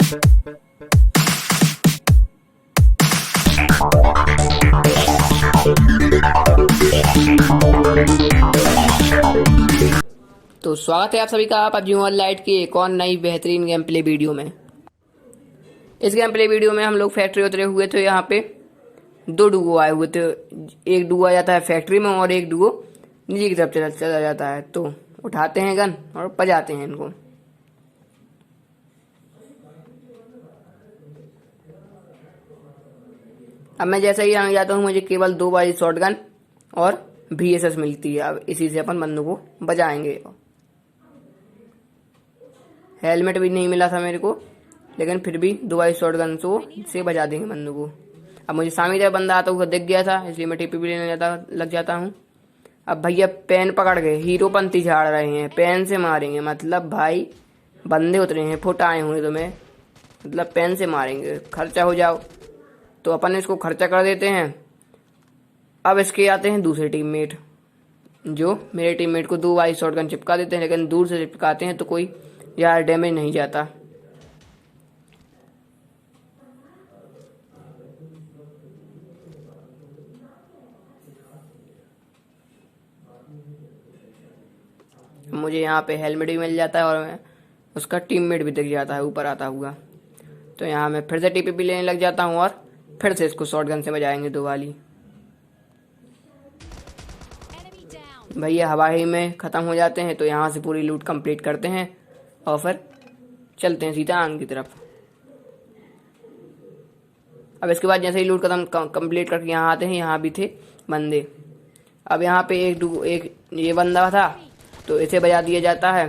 तो स्वागत है आप सभी का पबजी मोबाइल लाइट की एक और नई बेहतरीन गेम प्ले वीडियो में। इस गेम प्ले वीडियो में हम लोग फैक्ट्री उतरे हुए थे। यहाँ पे दो डुओ आए हुए थे। एक डुओ आ जाता है फैक्ट्री में और एक डुओ नीचे की तरफ चला जाता है। तो उठाते हैं गन और बजाते हैं इनको। अब मैं जैसे ही आगे जाता हूँ मुझे केवल 2 बारी शॉट गन और VSS मिलती है। अब इसी से अपन बंदों को बजाएंगे। हेलमेट भी नहीं मिला था मेरे को, लेकिन फिर भी 2 बारी शॉट गन से बजा देंगे बंदों को। अब मुझे सामने जब बंदा आता हुआ दिख गया था, इसलिए मैं टीपी भी लेने लग जाता हूँ। अब भैया पेन पकड़ गए, हीरोपंती झाड़ रहे हैं, पेन से मारेंगे। मतलब भाई बंदे उतरे हैं, फुट आए हुए तुम्हें, मतलब पेन से मारेंगे। खर्चा हो जाओ। तो अपन इसको खर्चा कर देते हैं। अब इसके आते हैं दूसरे टीममेट, जो मेरे टीममेट को 2 बारी शॉटगन चिपका देते हैं, लेकिन दूर से चिपकाते हैं तो कोई ज़्यादा डैमेज नहीं जाता। मुझे यहाँ पे हेलमेट भी मिल जाता है और उसका टीममेट भी दिख जाता है ऊपर आता हुआ। तो यहाँ मैं फिर से टीपी लेने लग जाता हूँ और फिर से इसको शॉटगन से बजाएंगे 2 वाली। भैया हवाई में ख़त्म हो जाते हैं। तो यहाँ से पूरी लूट कंप्लीट करते हैं और फिर चलते हैं सीधा आगे की तरफ। अब इसके बाद जैसे ही लूट कंप्लीट करके यहाँ आते हैं, यहाँ भी थे बंदे। अब यहाँ पे एक ये बंदा था, तो इसे बजा दिया जाता है।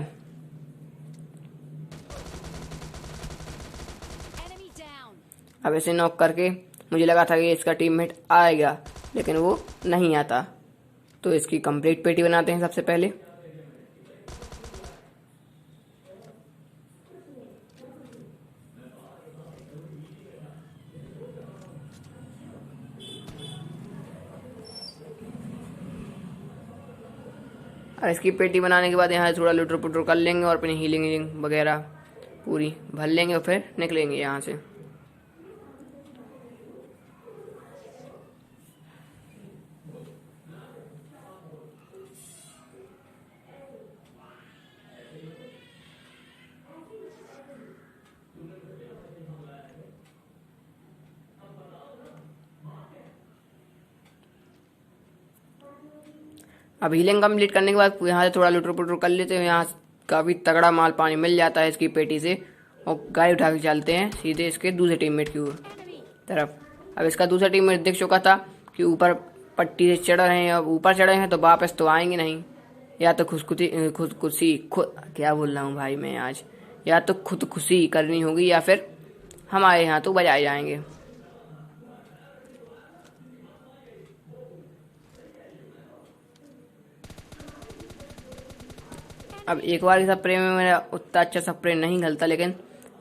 अब इसे नॉक करके मुझे लगा था कि इसका टीममेट आएगा, लेकिन वो नहीं आता। तो इसकी कंप्लीट पेटी बनाते हैं सबसे पहले। और इसकी पेटी बनाने के बाद यहाँ से थोड़ा लुटर पुटर कर लेंगे और अपनी हीलिंग वगैरह पूरी भर लेंगे और फिर निकलेंगे यहाँ से। अब हीलिंग कंप्लीट करने के बाद यहाँ से थोड़ा लुटर पुटर कर लेते हैं। यहाँ काफ़ी तगड़ा माल पानी मिल जाता है इसकी पेटी से। और गाड़ी उठा के चलते हैं सीधे इसके दूसरे टीममेट की तरफ। अब इसका दूसरा टीममेट देख चुका था कि ऊपर पट्टी से चढ़ रहे हैं। अब ऊपर चढ़े हैं तो वापस तो आएंगे नहीं। या तो क्या बोल रहा हूँ भाई मैं आज, या तो खुदकुशी करनी होगी या फिर हमारे यहाँ तो बजाए जाएंगे। अब एक बार के स्प्रे में मेरा उतना अच्छा स्प्रे नहीं गलता, लेकिन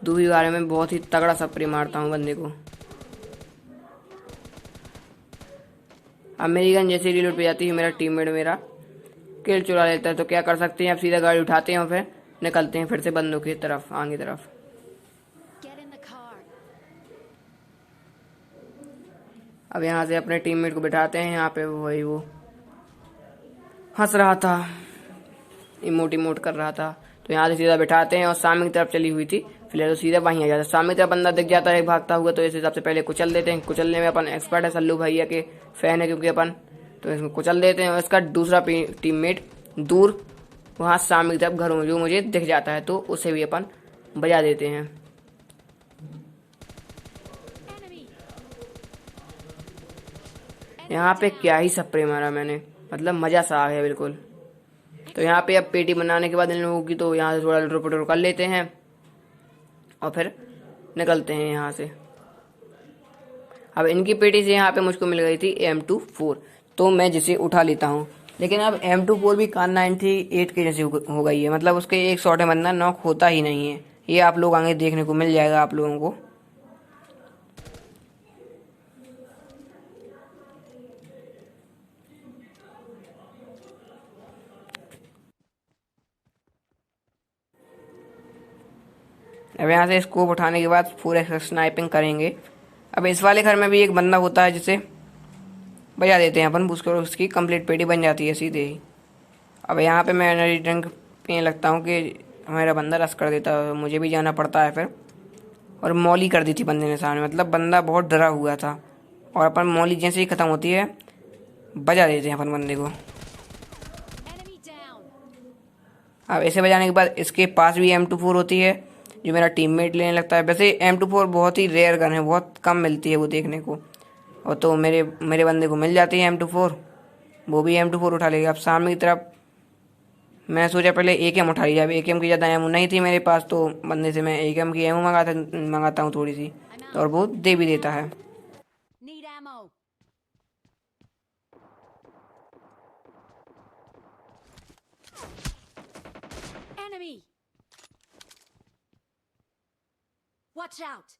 दूसरी बार में बहुत ही तगड़ा स्प्रे मारता हूँ बंदे को। अब मेरी गन जैसे रिलोड पे जाती है, मेरा टीममेट मेरा किल चुरा लेता है। तो क्या कर सकते हैं, अब सीधा गाड़ी उठाते हैं और फिर निकलते हैं फिर से बंदों की तरफ, आगे तरफ। अब यहाँ से अपने टीममेट को बिठाते हैं। यहाँ पे वो हंस रहा था, इमोट कर रहा था। तो यहाँ से सीधा बिठाते हैं और सामने की तरफ चली हुई थी, फिलहाल तो सीधा वहीं आ जाता है। सामने की तरफ बंदा दिख जाता है भागता हुआ, तो इस हिसाब से पहले कुचल देते हैं। कुचलने में अपन एक्सपर्ट है, सल्लू भैया के फैन है क्योंकि अपन, तो इसको कुचल देते हैं। और इसका दूसरा टीममेट दूर वहाँ सामने की तरफ घरों जो मुझे दिख जाता है, तो उसे भी अपन बजा देते हैं। यहाँ पे क्या ही स्प्रे मारा मैंने, मतलब मज़ा सा आ गया बिल्कुल। तो यहाँ पे अब पेटी बनाने के बाद इन लोगों की, तो यहाँ से थोड़ा लुटर पुटर कर लेते हैं और फिर निकलते हैं यहाँ से। अब इनकी पेटी से यहाँ पे मुझको मिल गई थी M24, तो मैं जिसे उठा लेता हूँ। लेकिन अब M24 भी कान 98 के जैसे हो गई है, मतलब उसके एक शॉट में बंदा नॉक होता ही नहीं है। ये आप लोग आगे देखने को मिल जाएगा आप लोगों को। अब यहाँ से स्कोप उठाने के बाद पूरे स्नाइपिंग करेंगे। अब इस वाले घर में भी एक बंदा होता है जिसे बजा देते हैं अपन, उसको उसकी कंप्लीट पेटी बन जाती है सीधे ही। अब यहाँ पे मैं एनर्जी ड्रिंक पीने लगता हूँ कि हमारा बंदा रस कर देता है, मुझे भी जाना पड़ता है फिर। और मौली कर दी थी बंदे ने सामने, मतलब बंदा बहुत डरा हुआ था। और अपन मौली जैसे ही ख़त्म होती है बजा देते हैं अपन बंदे को। अब ऐसे बजाने के बाद इसके पास भी M24 होती है जो मेरा टीममेट लेने लगता है। वैसे M24 बहुत ही रेयर गन है, बहुत कम मिलती है वो देखने को। और तो मेरे बंदे को मिल जाती है M24, वो भी M24 उठा लेगा। अब सामने की तरफ मैंने सोचा पहले AKM उठा लिया। अब AKM की ज़्यादा एमो नहीं थी मेरे पास, तो बंदे से मैं AKM की एमो मंगाता हूँ थोड़ी सी, और वो दे भी देता है। Enemy! Watch out!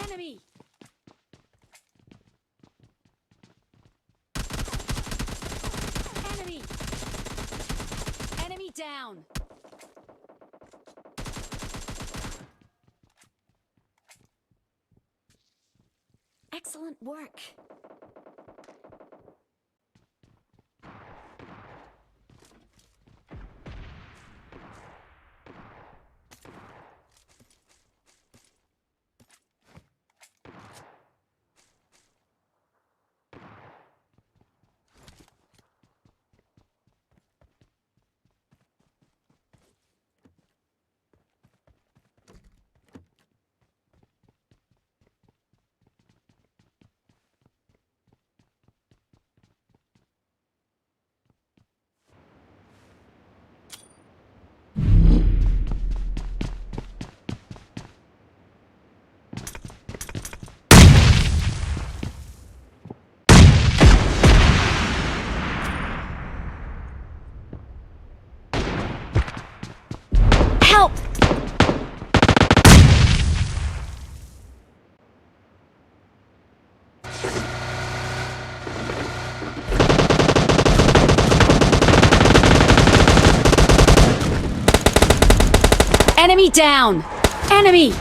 Enemy! Enemy! Enemy down! Excellent work. Help! Enemy down! Enemy!